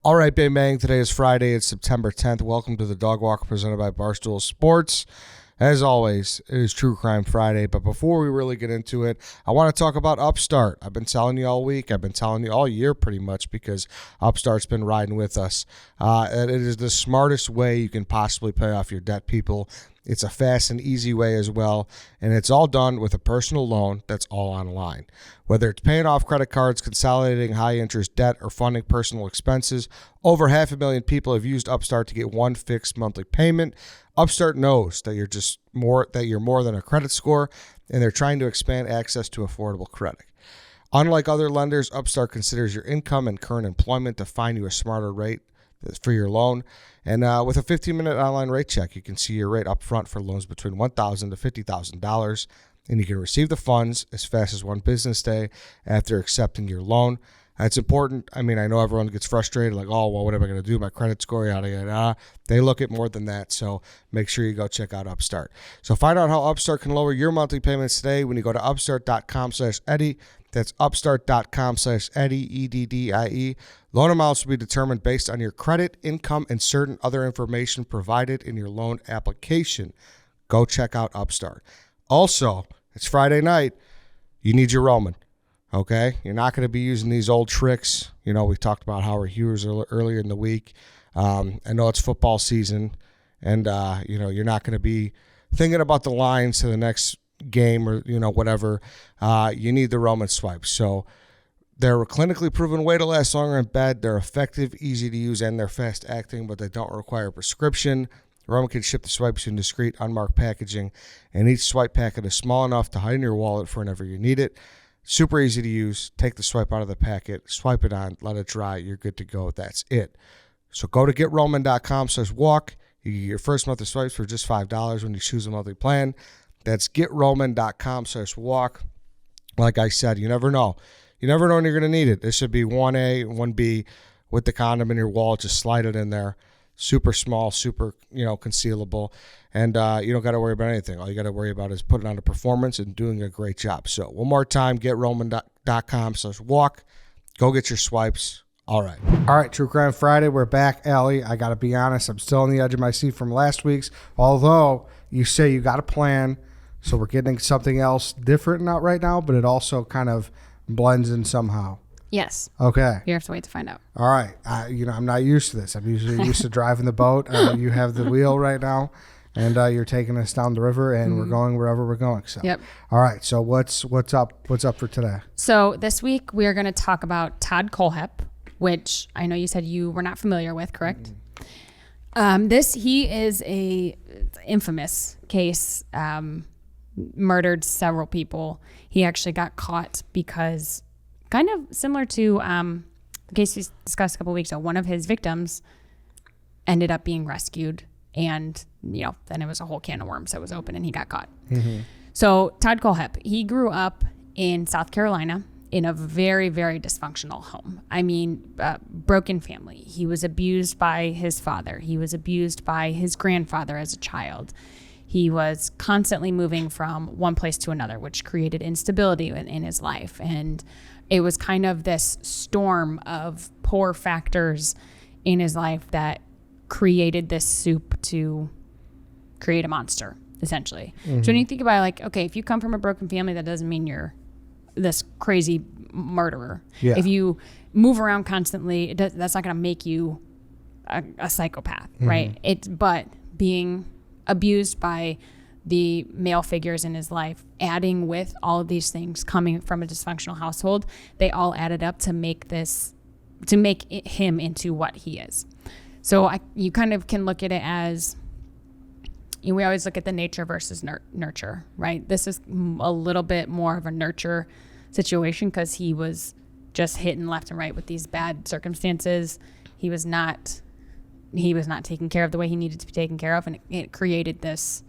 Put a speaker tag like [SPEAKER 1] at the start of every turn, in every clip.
[SPEAKER 1] All right, Bang Bang. Today is Friday. It's September 10th. Welcome to the Dog Walk presented by Barstool Sports. As always, it is True Crime Friday. But before we really get into it, I want to talk about Upstart. I've been telling you all week. I've been telling you all year pretty much because Upstart's been riding with us. And it is the smartest way you can possibly pay off your debt, people. It's a fast and easy way as well, and it's all done with a personal loan that's all online. Whether it's paying off credit cards, consolidating high-interest debt, or funding personal expenses, over 500,000 people have used Upstart to get one fixed monthly payment. Upstart knows that you're more than a credit score, and they're trying to expand access to affordable credit. Unlike other lenders, Upstart considers your income and current employment to find you a smarter rate for your loan. And with a 15-minute online rate check, you can see your rate up front for loans between $1,000 to $50,000, and you can receive the funds as fast as one business day after accepting your loan. That's important. I mean, I know everyone gets frustrated, like, oh, well, what am I going to do? My credit score, yada, yada. They look at more than that, so make sure you go check out Upstart. So find out how Upstart can lower your monthly payments today when you go to upstart.com/Eddie. That's upstart.com/Eddie, EDDIE. Loan amounts will be determined based on your credit, income, and certain other information provided in your loan application. Go check out Upstart. Also, it's Friday night. You need your Roman, okay? You're not going to be using these old tricks. You know, we talked about Howard Hughes earlier in the week. I know it's football season, and, you're not going to be thinking about the lines to the next game or whatever. You need the Roman swipes. So they're a clinically proven way to last longer in bed. They're effective, easy to use, and they're fast acting, but they don't require a prescription. Roman can ship the swipes in discreet, unmarked packaging, and each swipe packet is small enough to hide in your wallet for whenever you need it. Super easy to use. Take the swipe out of the packet, swipe it on, let it dry. You're good to go. That's it. So go to GetRoman.com/walk. You get your first month of swipes for just $5 when you choose a monthly plan. That's GetRoman.com/walk. Like I said, you never know. You never know when you're going to need it. This should be 1A, 1B with the condom in your wallet. Just slide it in there. Super small, super, concealable. And you don't got to worry about anything. All you got to worry about is putting on a performance and doing a great job. So one more time, GetRoman.com/walk. Go get your swipes. All right, True Crime Friday. We're back, Allie. I got to be honest. I'm still on the edge of my seat from last week's. Although you say you got a plan, so we're getting something else different out right now, but it also kind of blends in somehow.
[SPEAKER 2] Yes.
[SPEAKER 1] Okay.
[SPEAKER 2] You have to wait to find out.
[SPEAKER 1] All right. I'm not used to this. I'm usually used to driving the boat. You have the wheel right now, and you're taking us down the river, and we're going wherever we're going. So.
[SPEAKER 2] Yep.
[SPEAKER 1] All right. So what's up? What's up for today?
[SPEAKER 2] So this week we are going to talk about Todd Kohlhepp, which I know you said you were not familiar with, correct? He is a infamous case. Murdered several people. He actually got caught because, kind of similar to the case we discussed a couple weeks ago, one of his victims ended up being rescued, and then it was a whole can of worms that was open, and he got caught. Mm-hmm. So Todd Kohlhepp, he grew up in South Carolina in a very, very dysfunctional home. I mean, broken family. He was abused by his father. He was abused by his grandfather as a child. He was constantly moving from one place to another, which created instability in his life. And it was kind of this storm of poor factors in his life that created this soup to create a monster, essentially. Mm-hmm. So when you think about it, like, okay, if you come from a broken family, that doesn't mean you're this crazy murderer. Yeah. If you move around constantly, that's not going to make you a psychopath, mm-hmm. right? But being abused by the male figures in his life, adding with all of these things coming from a dysfunctional household, they all added up to make him into what he is. So you kind of can look at it as, we always look at the nature versus nurture, right? This is a little bit more of a nurture situation because he was just hitting left and right with these bad circumstances. He was not taken care of the way he needed to be taken care of, and it created this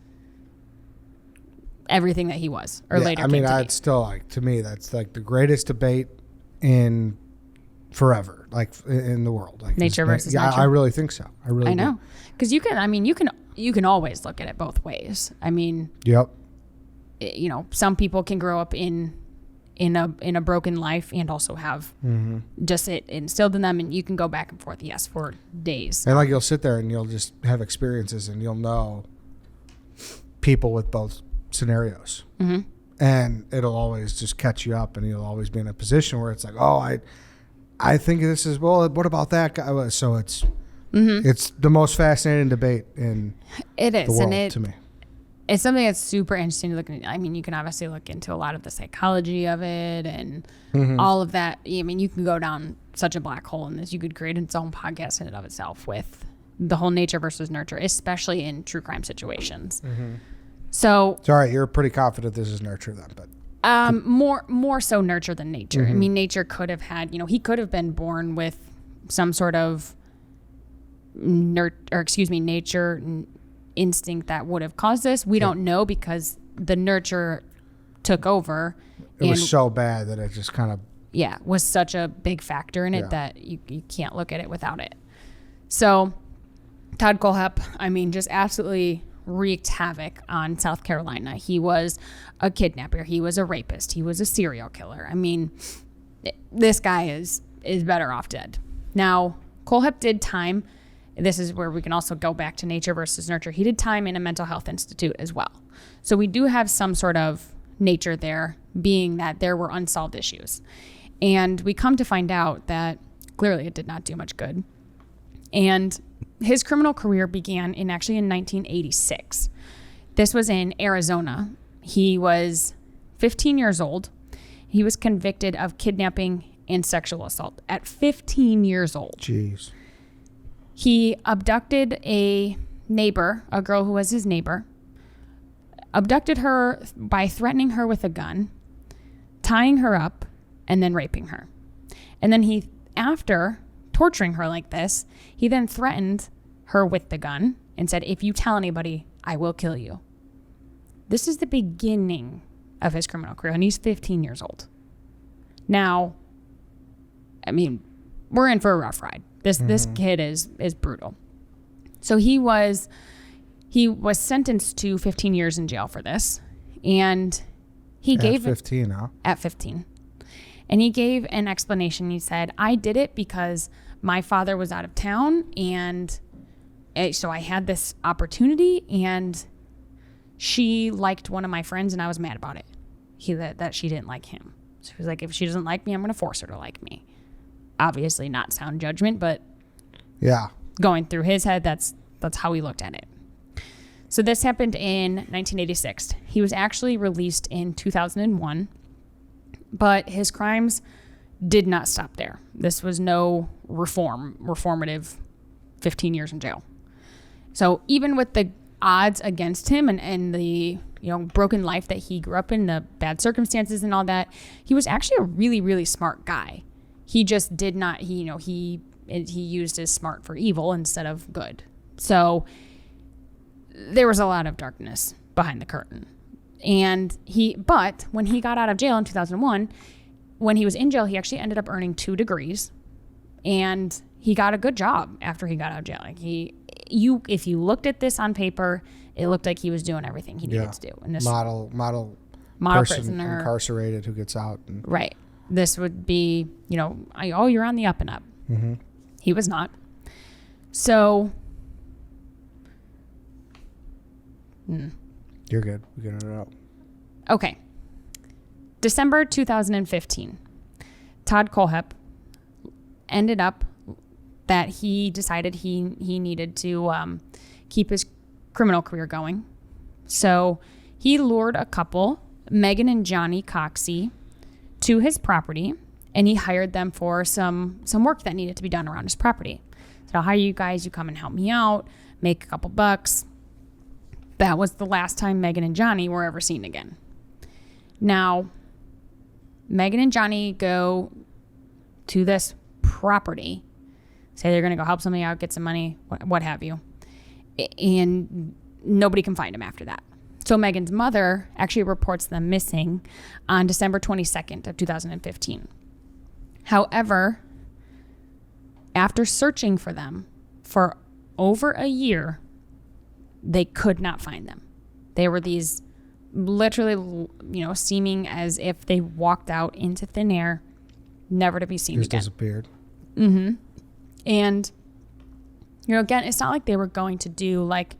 [SPEAKER 2] everything that he was, or later. I mean,
[SPEAKER 1] it's still, like, to me, that's like the greatest debate in forever, like in the world. Like
[SPEAKER 2] nature versus nurture.
[SPEAKER 1] I really think so. I
[SPEAKER 2] know, because you can always look at it both ways. I mean,
[SPEAKER 1] yep.
[SPEAKER 2] Some people can grow up in in a broken life and also have just it instilled in them, and you can go back and forth, yes, for days.
[SPEAKER 1] And like you'll sit there and you'll just have experiences and you'll know people with both scenarios.
[SPEAKER 2] Mm-hmm.
[SPEAKER 1] And it'll always just catch you up, and you'll always be in a position where it's like, oh, I think this is, well, what about that guy? So it's the most fascinating debate in the world to me.
[SPEAKER 2] It's something that's super interesting to look at. I mean, you can obviously look into a lot of the psychology of it and all of that. I mean, you can go down such a black hole in this. You could create its own podcast in and of itself with the whole nature versus nurture, especially in true crime situations. So
[SPEAKER 1] it's all right. You're pretty confident this is nurture then, but
[SPEAKER 2] more so nurture than nature. I mean, nature could have had, he could have been born with some sort of nature instinct that would have caused this. We don't know, because the nurture took over.
[SPEAKER 1] It was so bad that it just kind of
[SPEAKER 2] was such a big factor in it that you can't look at it without it. So Todd Kohlhepp, I mean, just absolutely wreaked havoc on South Carolina. He was a kidnapper. He was a rapist. He was a serial killer. I mean, this guy is better off dead. Now, Kohlhepp did time. This is where we can also go back to nature versus nurture. He did time in a mental health institute as well. So we do have some sort of nature there, being that there were unsolved issues. And we come to find out that clearly it did not do much good. And his criminal career began in 1986. This was in Arizona. He was 15 years old. He was convicted of kidnapping and sexual assault at 15 years old.
[SPEAKER 1] Jeez.
[SPEAKER 2] He abducted a neighbor, a girl who was his neighbor, abducted her by threatening her with a gun, tying her up, and then raping her. And then after torturing her like this, he then threatened her with the gun and said, if you tell anybody, I will kill you. This is the beginning of his criminal career, and he's 15 years old. Now, I mean, we're in for a rough ride. This kid is brutal. So he was sentenced to 15 years in jail for this, and he gave
[SPEAKER 1] 15, huh?
[SPEAKER 2] At 15. And he gave an explanation. He said, I did it because my father was out of town, and so I had this opportunity, and she liked one of my friends, and I was mad about it. That she didn't like him. So he was like, if she doesn't like me, I'm going to force her to like me. Obviously not sound judgment, but going through his head, that's how he looked at it. So this happened in 1986. He was actually released in 2001, but his crimes did not stop there. This was no reformative 15 years in jail. So even with the odds against him and the broken life that he grew up in, the bad circumstances and all that, he was actually a really, really smart guy. He just did not, he used his smart for evil instead of good. So there was a lot of darkness behind the curtain. But when he got out of jail in 2001, when he was in jail, he actually ended up earning 2 degrees, and he got a good job after he got out of jail. Like if you looked at this on paper, it looked like he was doing everything he needed to do. And this
[SPEAKER 1] model person
[SPEAKER 2] prisoner,
[SPEAKER 1] incarcerated who gets out.
[SPEAKER 2] Right. This would be, you're on the up and up.
[SPEAKER 1] Mm-hmm.
[SPEAKER 2] He was not. So.
[SPEAKER 1] You're good. We got it out.
[SPEAKER 2] Okay. December 2015. Todd Kohlhepp ended up that he decided he needed to keep his criminal career going. So he lured a couple, Megan and Johnny Coxey, to his property, and he hired them for some work that needed to be done around his property. So I'll hire you guys, you come and help me out, make a couple bucks. That was the last time Megan and Johnny were ever seen again. Now, Megan and Johnny go to this property, say they're going to go help somebody out, get some money, what have you, and nobody can find them after that. So Megan's mother actually reports them missing on December 22nd of 2015. However, after searching for them for over a year, they could not find them. They were these literally, seeming as if they walked out into thin air, never to be seen
[SPEAKER 1] Just
[SPEAKER 2] again.
[SPEAKER 1] disappeared.
[SPEAKER 2] Mm-hmm. And, again, it's not like they were going to do like,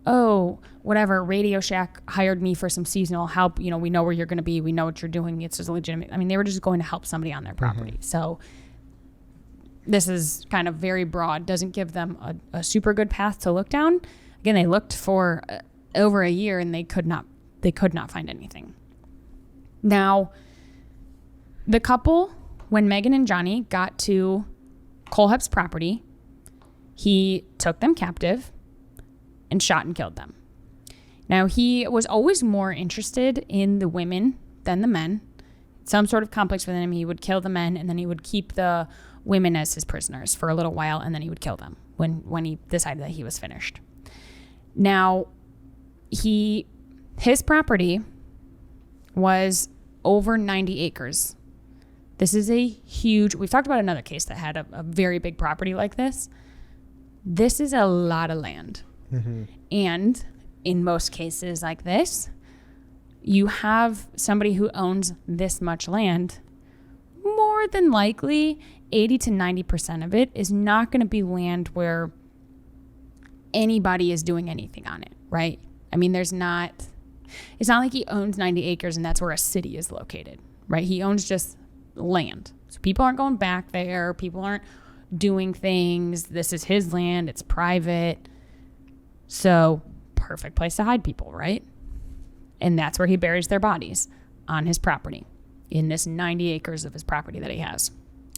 [SPEAKER 2] oh, whatever, Radio Shack hired me for some seasonal help. We know where you're going to be. We know what you're doing. It's just legitimate. I mean, they were just going to help somebody on their property. Mm-hmm. So this is kind of very broad, doesn't give them a super good path to look down. Again, they looked for over a year and they could not find anything. Now, the couple, when Megan and Johnny got to Kohlhepp's property, he took them captive and shot and killed them. Now, he was always more interested in the women than the men. Some sort of complex with him. He would kill the men, and then he would keep the women as his prisoners for a little while, and then he would kill them when he decided that he was finished. Now, his property was over 90 acres. This is a huge... We've talked about another case that had a very big property like this. This is a lot of land. Mm-hmm. And in most cases like this, you have somebody who owns this much land. More than likely, 80 to 90% of it is not going to be land where anybody is doing anything on it, right? I mean, it's not like he owns 90 acres and that's where a city is located, right? He owns just land. So people aren't going back there. People aren't doing things. This is his land. It's private. So perfect place to hide people, right? And that's where he buries their bodies, on his property, in this 90 acres of his property that he has.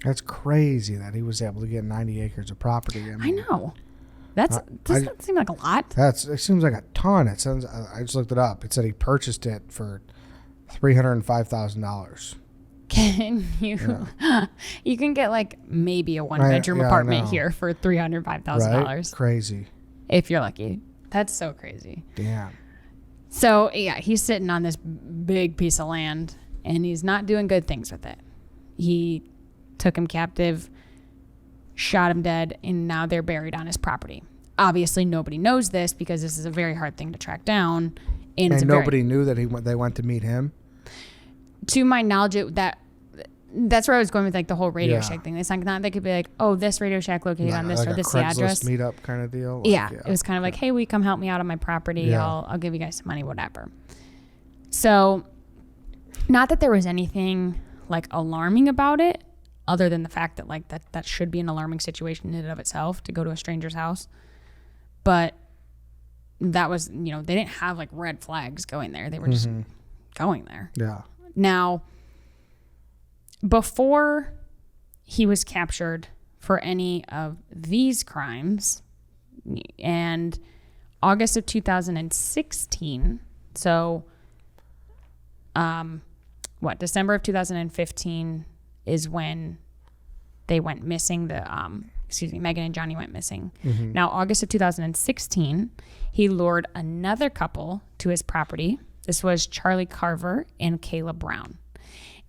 [SPEAKER 1] That's crazy that he was able to get 90 acres of property.
[SPEAKER 2] I know. Doesn't that seem like a lot?
[SPEAKER 1] It seems like a ton. I just looked it up. It said he purchased it for $305,000.
[SPEAKER 2] Can you? Yeah. You can get like maybe a one-bedroom apartment here for $305,000.
[SPEAKER 1] Right? Crazy.
[SPEAKER 2] If you're lucky. That's so crazy.
[SPEAKER 1] Damn.
[SPEAKER 2] So, yeah, he's sitting on this big piece of land, and he's not doing good things with it. He took him captive, shot him dead, and now they're buried on his property. Obviously, nobody knows this because this is a very hard thing to track down. And
[SPEAKER 1] nobody knew that they went to meet him?
[SPEAKER 2] To my knowledge, that's where I was going with like the whole Radio Shack thing. It's not they could be like, oh, this Radio Shack located on this, or this is the address.
[SPEAKER 1] Meetup kind of deal.
[SPEAKER 2] Yeah, it was kind of like, hey, will you come help me out on my property? Yeah. I'll give you guys some money, whatever. So, not that there was anything like alarming about it, other than the fact that like that should be an alarming situation in and of itself to go to a stranger's house. But that was, they didn't have like red flags going there. They were just going there.
[SPEAKER 1] Yeah.
[SPEAKER 2] Now, before he was captured for any of these crimes, and August of 2016, so December of 2015 is when they went missing. Megan and Johnny went missing. Mm-hmm. Now, August of 2016, he lured another couple to his property. This was Charlie Carver and Kayla Brown.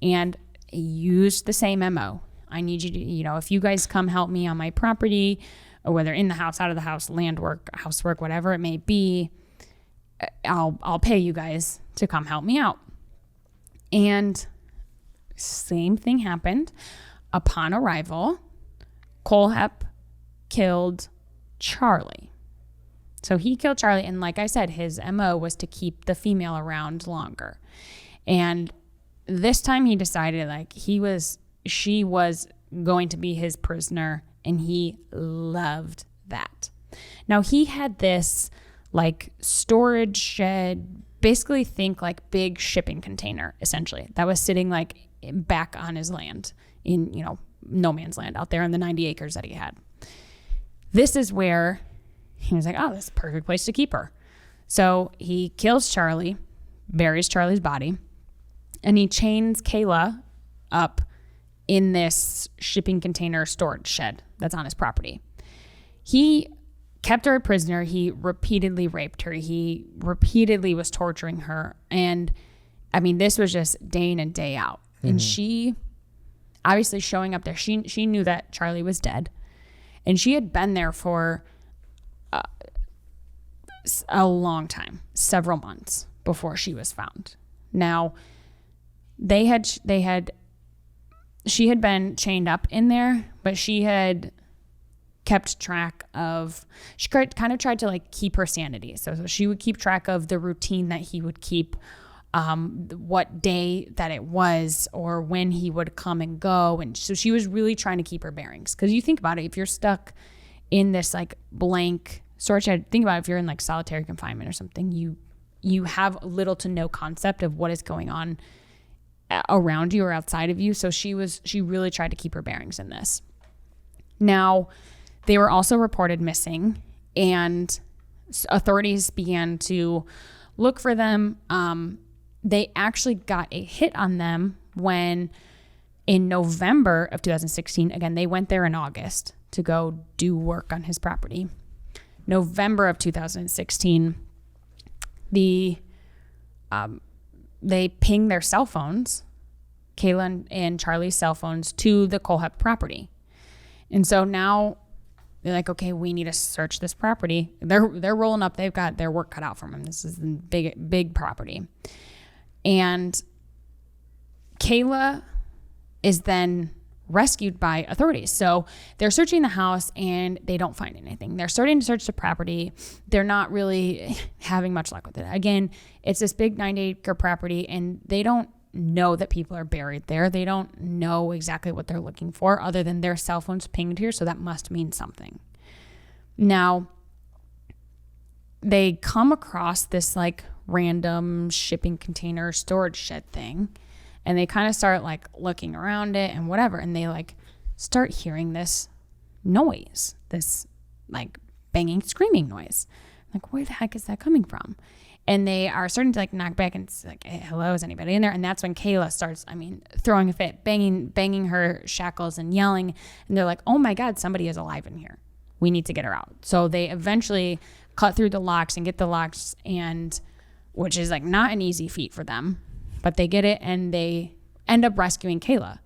[SPEAKER 2] And used the same MO. I need you to, if you guys come help me on my property, or whether in the house, out of the house, land work, housework, whatever it may be, I'll pay you guys to come help me out. And same thing happened. Upon arrival, Kohlhepp killed Charlie. So he killed Charlie, and like I said, his MO was to keep the female around longer. And this time he decided like she was going to be his prisoner, and he loved that. Now he had this like storage shed, basically think like big shipping container essentially, that was sitting like back on his land in, no man's land out there in the 90 acres that he had. This is where he was like, oh, this is a perfect place to keep her. So he kills Charlie, buries Charlie's body, and he chains Kayla up in this shipping container storage shed that's on his property. He kept her a prisoner. He repeatedly raped her. He repeatedly was torturing her. And I mean, this was just day in and day out. Mm-hmm. And she, obviously showing up there, she knew that Charlie was dead. And she had been there for a long time, several months, before she was found. Now, she had been chained up in there, but she had kept track of, she kind of tried to like keep her sanity. So she would keep track of the routine that he would keep, what day that it was or when he would come and go. And so she was really trying to keep her bearings. Because you think about it, if you're stuck in this like blank storage shed, think about it, if you're in like solitary confinement or something, you have little to no concept of what is going on around you or outside of you. So she really tried to keep her bearings in this. Now, they were also reported missing, and authorities began to look for them. They actually got a hit on them when in November of 2016, again, they went there in August to go do work on his property. November of 2016, they pinged their cell phones, Kayla and Charlie's cell phones, to the Kohlhepp property. And so now they're like, okay, we need to search this property. They're rolling up. They've got their work cut out from them. This is a big property. And Kayla is then rescued by authorities. So they're searching the house and they don't find anything. They're starting to search the property. They're not really having much luck with it. Again, it's this big 90-acre property and they don't know that people are buried there. They don't know exactly what they're looking for other than their cell phones pinged here. So that must mean something. Now, they come across this like random shipping container storage shed thing. And they kind of start like looking around it and whatever. And they like start hearing this noise, this like banging, screaming noise. Like, where the heck is that coming from? And they are starting to like knock back and it's like, hey, hello, is anybody in there? And that's when Kayla starts, throwing a fit, banging her shackles and yelling. And they're like, oh my God, somebody is alive in here. We need to get her out. So they eventually cut through the locks and get the locks, and which is like not an easy feat for them. But they get it and they end up rescuing Kayla.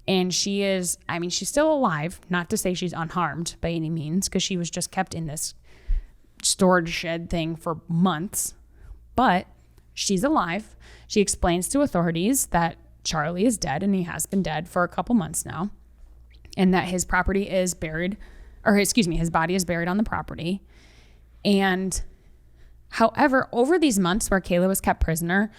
[SPEAKER 2] And she is, she's still alive. Not to say she's unharmed by any means, because she was just kept in this storage shed thing for months. But she's alive. She explains to authorities that Charlie is dead and he has been dead for a couple months now. And that his property is buried, his body is buried on the property. And however, over these months where Kayla was kept prisoner,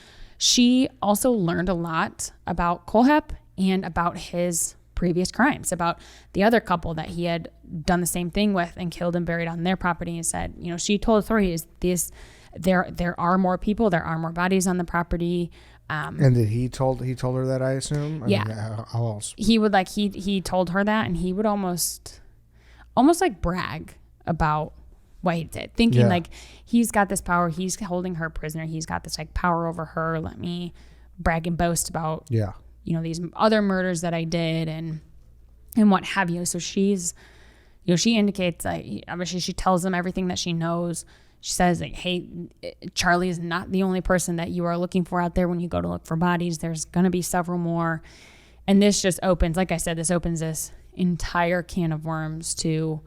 [SPEAKER 2] she also learned a lot about Kohlhepp and about his previous crimes, about the other couple that he had done the same thing with and killed and buried on their property, and said, she told authorities there are more people, there are more bodies on the property.
[SPEAKER 1] And did he told her that, I assume?
[SPEAKER 2] Yeah.
[SPEAKER 1] How else?
[SPEAKER 2] He would he told her that, and he would almost like brag about what he did, thinking like he's got this power, he's holding her prisoner, he's got this like power over her, let me brag and boast about these other murders that I did and what have you. So she's she indicates like, obviously she tells them everything that she knows. She says like, hey, Charlie is not the only person that you are looking for out there when you go to look for bodies. There's going to be several more. And this just opens, like I said, this entire can of worms to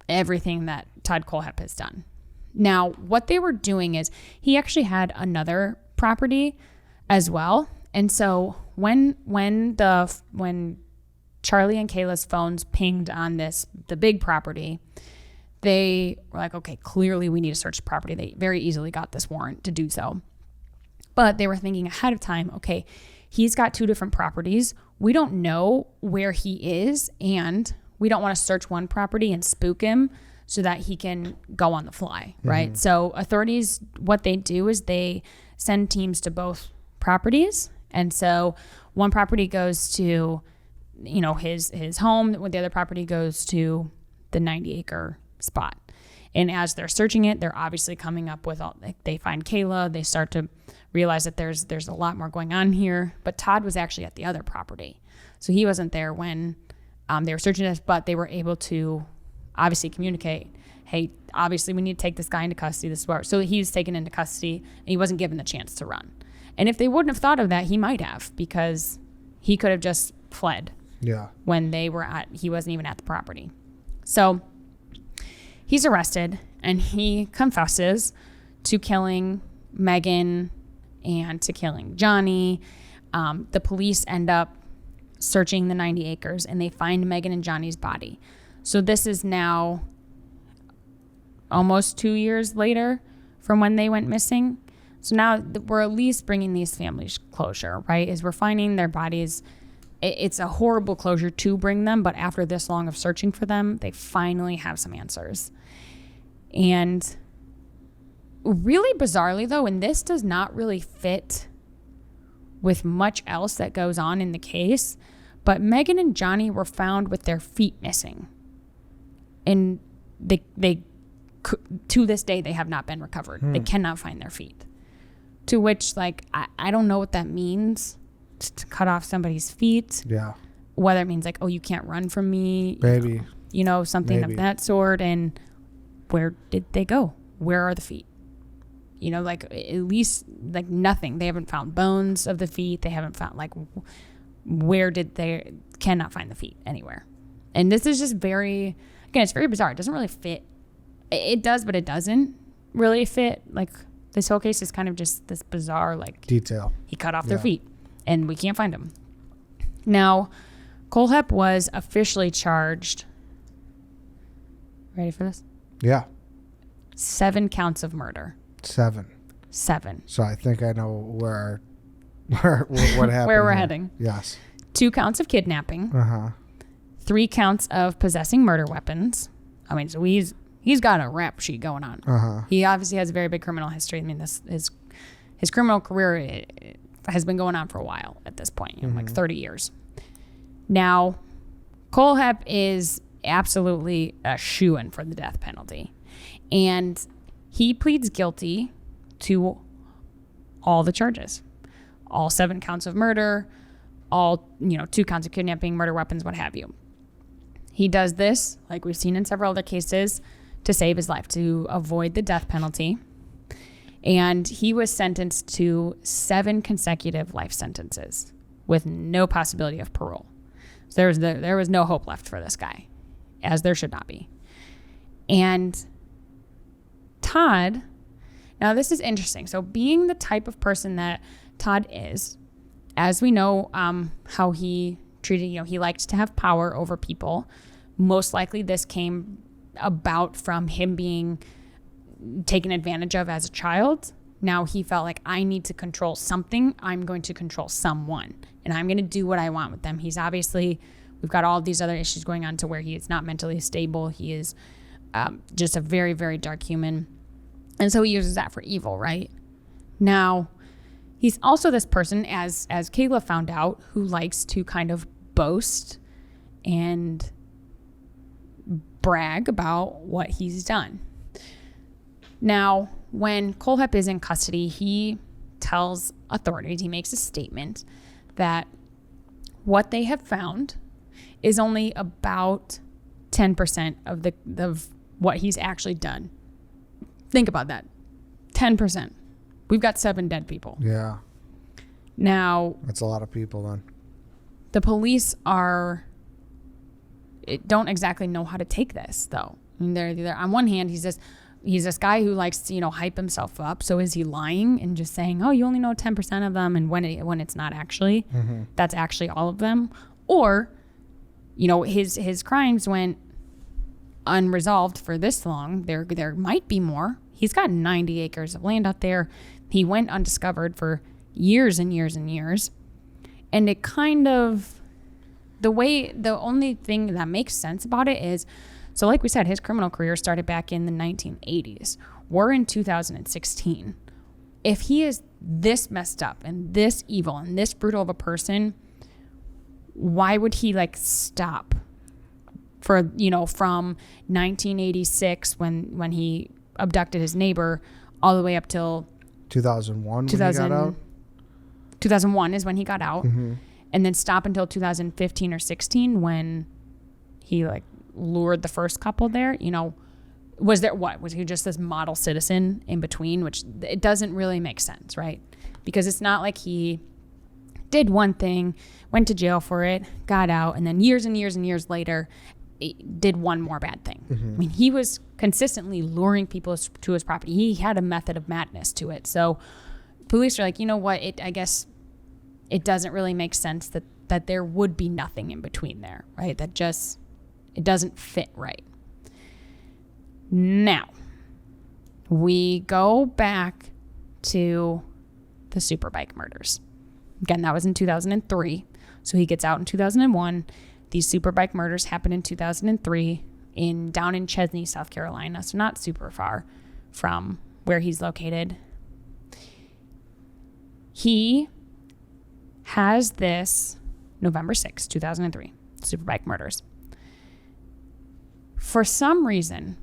[SPEAKER 2] everything that Todd Kohlhepp has done. Now, what they were doing is he actually had another property as well. And so when Charlie and Kayla's phones pinged on the big property, they were like, okay, clearly we need to search the property. They very easily got this warrant to do so. But they were thinking ahead of time, okay, he's got 2 different properties. We don't know where he is, and we don't want to search one property and spook him so that he can go on the fly, right? Mm-hmm. So authorities, what they do is they send teams to both properties. And so one property goes to, his home, when the other property goes to the 90-acre spot. And as they're searching it, they're obviously coming up with they find Kayla, they start to realize that there's a lot more going on here. But Todd was actually at the other property. So he wasn't there when they were searching this, but they were able to obviously communicate, hey, obviously we need to take this guy into custody. This is where, so he's taken into custody and he wasn't given the chance to run. And if they wouldn't have thought of that, he might have, because he could have just fled. Yeah. When he wasn't even at the property. So he's arrested and he confesses to killing Megan and to killing Johnny. The police end up searching the 90 acres and they find Megan and Johnny's body. So this is now almost 2 years later from when they went missing. So now we're at least bringing these families closure, right? Is we're finding their bodies. It's a horrible closure to bring them, but after this long of searching for them, they finally have some answers. And really bizarrely though, and this does not really fit with much else that goes on in the case, but Megan and Johnny were found with their feet missing. And they to this day, they have not been recovered. They cannot find their feet. To which, like, I don't know what that means, to cut off somebody's feet.
[SPEAKER 1] Yeah.
[SPEAKER 2] Whether it means, like, oh, you can't run from me.
[SPEAKER 1] Maybe.
[SPEAKER 2] You know, something of that sort. And where did they go? Where are the feet? You know, like, at least, like, nothing. They haven't found bones of the feet. They haven't found, like, where did they, cannot find the feet anywhere. And this is just very, again, it's very bizarre. It doesn't really fit. It does, but it doesn't really fit. Like, this whole case is kind of just this bizarre, like,
[SPEAKER 1] detail.
[SPEAKER 2] He cut off their feet and we can't find them. Now, Kohlhepp was officially charged. Ready for this?
[SPEAKER 1] Yeah.
[SPEAKER 2] 7 counts of murder.
[SPEAKER 1] 7. So I think I know what happened.
[SPEAKER 2] Where we're
[SPEAKER 1] here.
[SPEAKER 2] heading.
[SPEAKER 1] Yes.
[SPEAKER 2] 2 counts of kidnapping. 3 counts of possessing murder weapons. I mean, so he's got a rap sheet going on. He obviously has a very big criminal history. I mean, his criminal career has been going on for a while at this point, you know, like 30 years. Now, Kohlhepp is absolutely a shoo-in for the death penalty. And he pleads guilty to all the charges. All 7 counts of murder, all, 2 counts of kidnapping, murder weapons, what have you. He does this, like we've seen in several other cases, to save his life, to avoid the death penalty. And he was sentenced to 7 consecutive life sentences with no possibility of parole. So there was no hope left for this guy, as there should not be. And Todd, now this is interesting. So being the type of person that Todd is, as we know how he treated, he likes to have power over people. Most likely this came about from him being taken advantage of as a child. Now he felt like, I need to control something. I'm going to control someone and I'm going to do what I want with them. He's obviously, we've got all these other issues going on to where he is not mentally stable. He is just a very, very dark human. And so he uses that for evil, right? Now, he's also this person, as Kayla found out, who likes to kind of boast and brag about what he's done. Now, when Kohlhepp is in custody, he tells authorities, he makes a statement that what they have found is only about 10% of what he's actually done. Think about that. 10%. We've got 7 dead people.
[SPEAKER 1] Yeah.
[SPEAKER 2] Now,
[SPEAKER 1] that's a lot of people then.
[SPEAKER 2] The police don't exactly know how to take this, though. I mean, they're on one hand, he's this guy who likes to, hype himself up. So is he lying and just saying, oh, you only know 10% of them, and when it's not actually, that's actually all of them? Or, his crimes went unresolved for this long. There might be more. He's got 90 acres of land out there. He went undiscovered for years and years and years. And it kind of, the only thing that makes sense about it is, so like we said, his criminal career started back in the 1980s. We're in 2016. If he is this messed up and this evil and this brutal of a person, why would he stop for, from 1986 when he abducted his neighbor all the way up till
[SPEAKER 1] 2001 when he got out?
[SPEAKER 2] 2001 is when he got out. And then stop until 2015 or 16 when he lured the first couple there. Was he just this model citizen in between, which it doesn't really make sense, right? Because it's not like he did one thing, went to jail for it, got out, and then years and years and years later did one more bad thing. I mean, he was consistently luring people to his property. He had a method of madness to it. So police are like, you know what? I guess it doesn't really make sense that there would be nothing in between there, right? That just, it doesn't fit right. Now, we go back to the Superbike murders. Again, that was in 2003. So he gets out in 2001. These Superbike murders happened in 2003 down in Chesney, South Carolina. So not super far from where he's located. He has this November 6, 2003, Superbike murders. For some reason,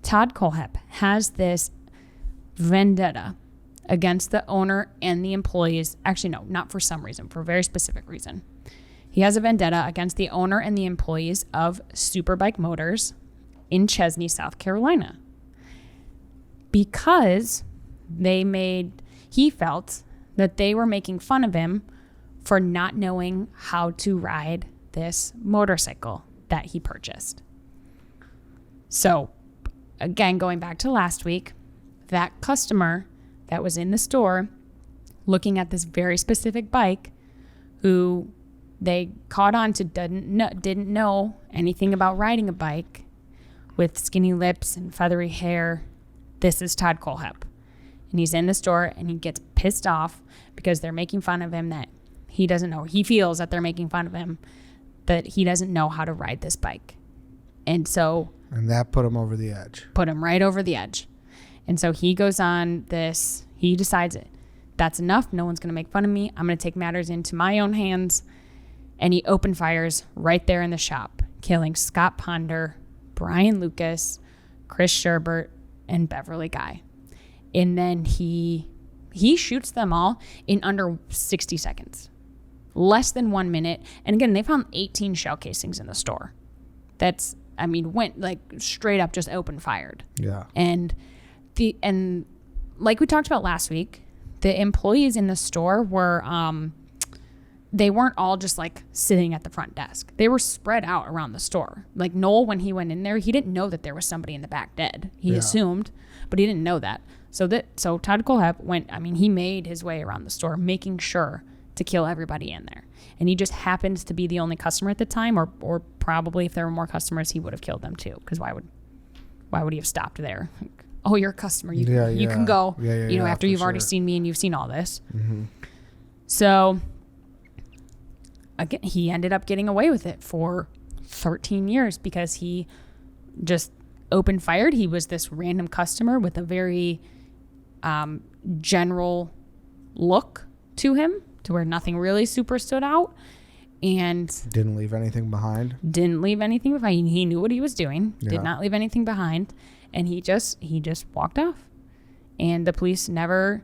[SPEAKER 2] Todd Kohlhepp has this vendetta against the owner and the employees. Actually, no, not for some reason, for a very specific reason. He has a vendetta against the owner and the employees of Superbike Motors in Chesney, South Carolina. Because he felt that they were making fun of him for not knowing how to ride this motorcycle that he purchased. So, again, going back to last week, that customer that was in the store looking at this very specific bike, who they caught on to didn't know anything about riding a bike, with skinny lips and feathery hair. This is Todd Kohlhepp. And he's in the store and he gets pissed off because they're making fun of him, that he doesn't know. He feels that they're making fun of him, that he doesn't know how to ride this bike. And
[SPEAKER 1] that put him over the edge.
[SPEAKER 2] Put him right over the edge. And so he goes on this, he decides that's enough. No one's going to make fun of me. I'm going to take matters into my own hands. And he open fires right there in the shop, killing Scott Ponder, Brian Lucas, Chris Sherbert, and Beverly Guy. And then he shoots them all in under 60 seconds, less than 1 minute. And again, they found 18 shell casings in the store. Went like straight up just open fired.
[SPEAKER 1] Yeah.
[SPEAKER 2] And like we talked about last week, the employees in the store were, they weren't all just like sitting at the front desk. They were spread out around the store. Like Noel, when he went in there, he didn't know that there was somebody in the back dead. He assumed, but he didn't know that. So Todd Kohlhepp he made his way around the store, making sure to kill everybody in there. And he just happens to be the only customer at the time, or probably if there were more customers, he would have killed them too. Because why would he have stopped there? Oh, you're a customer. You can go. After you've already seen me and you've seen all this. Mm-hmm. So again, he ended up getting away with it for 13 years because he just open fired. He was this random customer with a very general look to him, to where nothing really super stood out, and
[SPEAKER 1] didn't leave anything behind.
[SPEAKER 2] He knew what he was doing. Did not leave anything behind, and he just walked off. And the police never,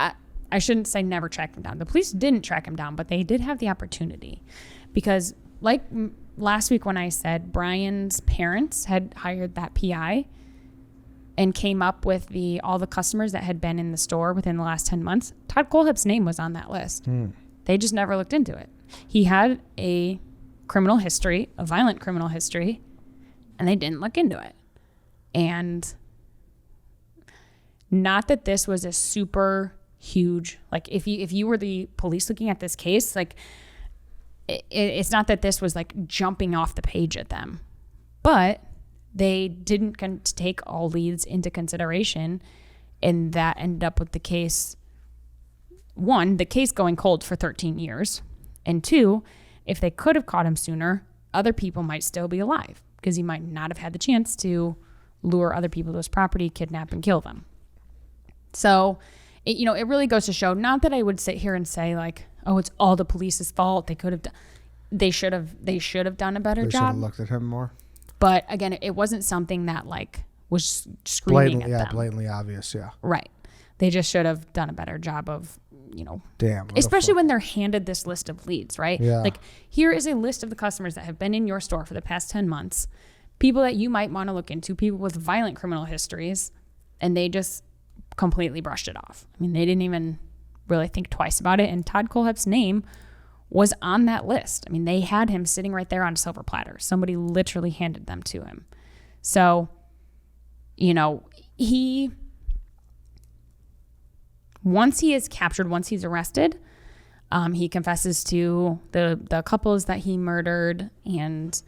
[SPEAKER 2] I shouldn't say never tracked him down. The police didn't track him down, but they did have the opportunity, because like last week when I said Brian's parents had hired that PI and came up with all the customers that had been in the store within the last 10 months, Todd Kohlhepp's name was on that list. They just never looked into it. He had a violent criminal history, and they didn't look into it. And not that this was a super huge, like if you were the police looking at this case, like it's not that this was like jumping off the page at them, but they didn't take all leads into consideration, and that ended up with the case going cold for 13 years, and 2, if they could have caught him sooner, other people might still be alive, because he might not have had the chance to lure other people to his property, kidnap and kill them. So it really goes to show, not that I would sit here and say like, oh, it's all the police's fault. They should have done a better job. They should have
[SPEAKER 1] looked at him more.
[SPEAKER 2] But again, it wasn't something that like was screaming at them.
[SPEAKER 1] Blatantly obvious. Yeah.
[SPEAKER 2] Right. They just should have done a better job of,
[SPEAKER 1] Damn.
[SPEAKER 2] Especially when they're handed this list of leads, right?
[SPEAKER 1] Yeah.
[SPEAKER 2] Like, here is a list of the customers that have been in your store for the past 10 months, people that you might want to look into, people with violent criminal histories, and they just completely brushed it off. I mean, they didn't even really think twice about it. And Todd Kohlhepp's name was on that list. I mean, they had him sitting right there on a silver platter. Somebody literally handed them to him. So, once he is captured, once he's arrested, he confesses to the couples that he murdered and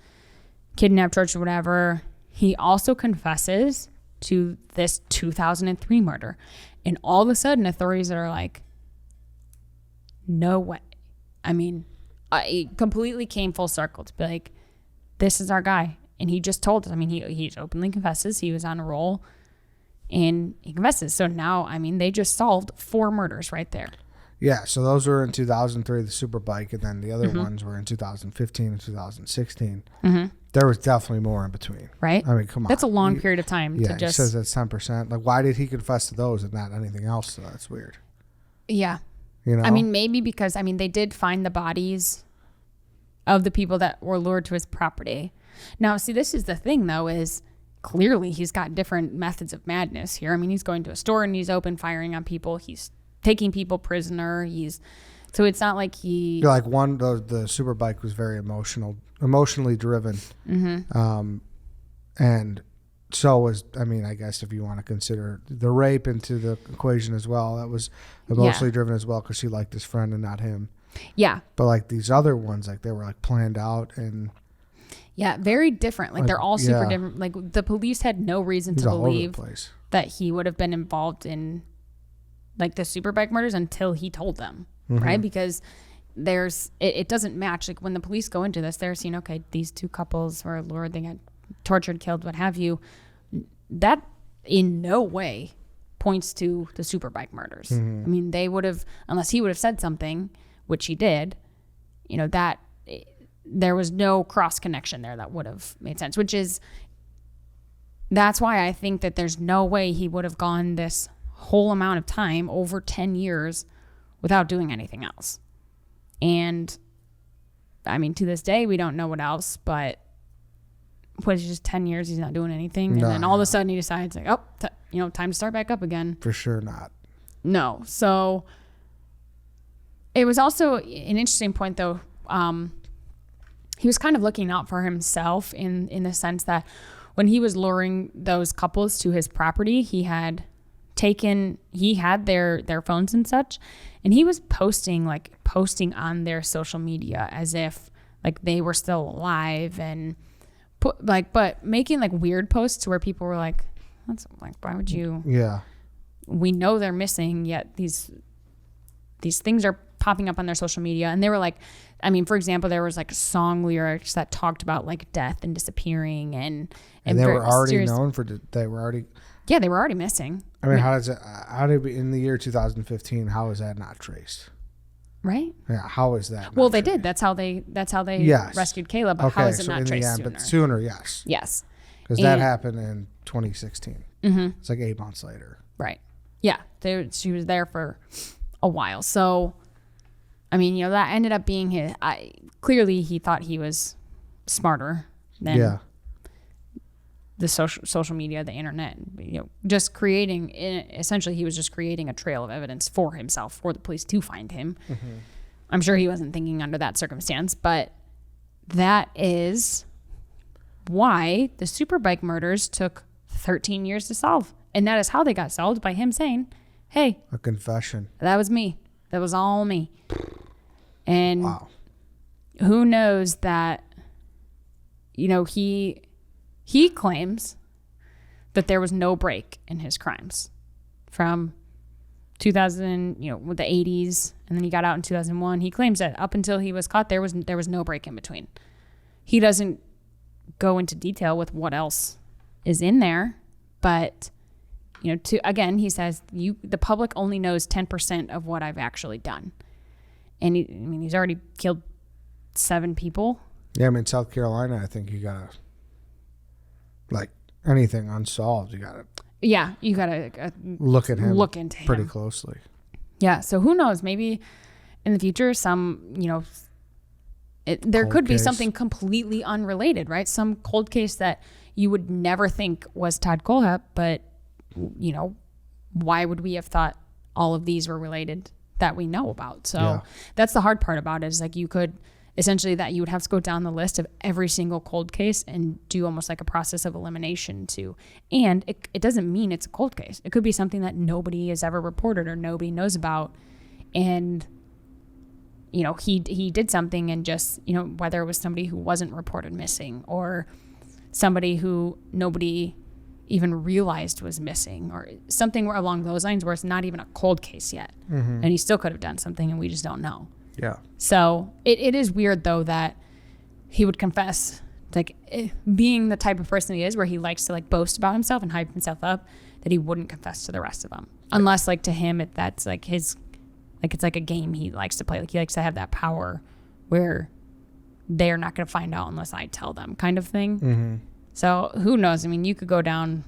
[SPEAKER 2] kidnapped, tortured, whatever. He also confesses to this 2003 murder. And all of a sudden, authorities are like, no way. I mean, it completely came full circle to be like, this is our guy. And he just told us. I mean, he openly confesses he was on a roll and he confesses. So now, I mean, they just solved 4 murders right there.
[SPEAKER 1] Yeah, so those were in 2003, the Superbike, and then the other ones were in 2015 and 2016. There was definitely more in between.
[SPEAKER 2] Right?
[SPEAKER 1] I mean, come on.
[SPEAKER 2] That's a long period of time to just...
[SPEAKER 1] he says that's 10%. Like, why did he confess to those and not anything else? So that's weird.
[SPEAKER 2] Yeah.
[SPEAKER 1] You know?
[SPEAKER 2] I mean, maybe because, they did find the bodies of the people that were lured to his property. Now, see, this is the thing, though, is clearly he's got different methods of madness here. I mean, he's going to a store and he's open firing on people. He's taking people prisoner. So it's not like he...
[SPEAKER 1] Like the Superbike was very emotionally driven. And so was, I guess if you want to consider the rape into the equation as well, that was emotionally driven as well because she liked his friend and not him.
[SPEAKER 2] Yeah.
[SPEAKER 1] But like these other ones, like they were like planned out and...
[SPEAKER 2] Yeah, very different. Like they're all super different. Like the police had no reason to believe that he would have been involved in like the Superbike murders until he told them, right? Because it doesn't match. Like when the police go into this, they're seeing, okay, these 2 couples were lured, they got tortured, killed, what have you. That in no way points to the Superbike murders. I mean, they would have, unless he would have said something, which he did, that there was no cross connection there that would have made sense, that's why I think that there's no way he would have gone this whole amount of time, over 10 years, without doing anything else. And I mean, to this day, we don't know what else, but what is just 10 years, he's not doing anything. And then all of a sudden he decides like, time to start back up again.
[SPEAKER 1] For sure not.
[SPEAKER 2] No. So it was also an interesting point though. He was kind of looking out for himself in the sense that when he was luring those couples to his property, he had their phones and such, and he was posting on their social media as if like they were still alive and but making like weird posts where people were like, that's like, why would you?
[SPEAKER 1] Yeah. We
[SPEAKER 2] know they're missing, yet these things are popping up on their social media. And they were like, for example, there was like song lyrics that talked about like death and disappearing and
[SPEAKER 1] they were already known for, they were already
[SPEAKER 2] missing.
[SPEAKER 1] How did in the year 2015, how is that not traced?
[SPEAKER 2] Right?
[SPEAKER 1] Yeah. How is that?
[SPEAKER 2] Well, they did. That's how they rescued Kayla. But how is it not traced sooner?
[SPEAKER 1] But sooner, yes.
[SPEAKER 2] Yes.
[SPEAKER 1] Because that happened in 2016. It's like 8 months later.
[SPEAKER 2] Right. Yeah. She was there for a while. So, that ended up being clearly he thought he was smarter than the social media, the internet, just creating, essentially he was just creating a trail of evidence for himself, for the police to find him. I'm sure he wasn't thinking under that circumstance, but that is why the Superbike murders took 13 years to solve. And that is how they got solved, by him saying, hey,
[SPEAKER 1] a confession.
[SPEAKER 2] That was me. That was all me. And
[SPEAKER 1] wow.
[SPEAKER 2] Who knows that, he claims that there was no break in his crimes from 2000, with the 80s, and then he got out in 2001. He claims that up until he was caught, there was no break in between. He doesn't go into detail with what else is in there, but he says the public only knows 10% of what I've actually done, and he's already killed 7 people.
[SPEAKER 1] Yeah, South Carolina, I think you gotta, like anything unsolved, you gotta.
[SPEAKER 2] Yeah, you gotta
[SPEAKER 1] look at him.
[SPEAKER 2] Look into him
[SPEAKER 1] pretty closely.
[SPEAKER 2] Yeah, so who knows? Maybe in the future, there could be something completely unrelated, right? Some cold case that you would never think was Todd Kohlhepp, but why would we have thought all of these were related? that we know about. So
[SPEAKER 1] Yeah.
[SPEAKER 2] that's the hard part about it, is like you could essentially that you would have to go down the list of every single cold case and do almost like a process of elimination and it doesn't mean it's a cold case. It could be something that nobody has ever reported or nobody knows about. And, you know, he did something and just, you know, whether it was somebody who wasn't reported missing or somebody who nobody even realized was missing or something along those lines where it's not even a cold case yet. And he still could have done something and we just don't know.
[SPEAKER 1] Yeah.
[SPEAKER 2] So it is weird though that he would confess, like being the type of person he is where he likes to like boast about himself and hype himself up, that he wouldn't confess to the rest of them. Unless like to him, that's like his, like it's like a game he likes to play. Like he likes to have that power where they're not going to find out unless I tell them kind of thing. So who knows? I mean, you could go down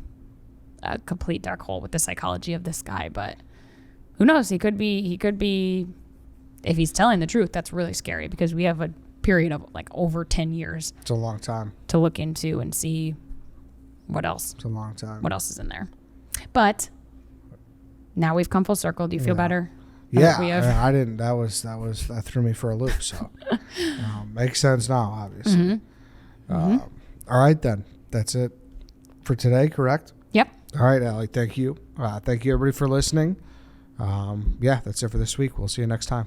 [SPEAKER 2] a complete dark hole with the psychology of this guy, but who knows? He could be, if he's telling the truth, that's really scary because we have a period of like over 10 years.
[SPEAKER 1] It's a long time
[SPEAKER 2] to look into and see what else.
[SPEAKER 1] It's a long time.
[SPEAKER 2] What else is in there? But now we've come full circle. Do you feel better?
[SPEAKER 1] Yeah, I didn't. That threw me for a loop. So makes sense now, obviously. All right, then. That's it for today, correct?
[SPEAKER 2] Yep.
[SPEAKER 1] All right, Allie. Thank you. Thank you, everybody, for listening. That's it for this week. We'll see you next time.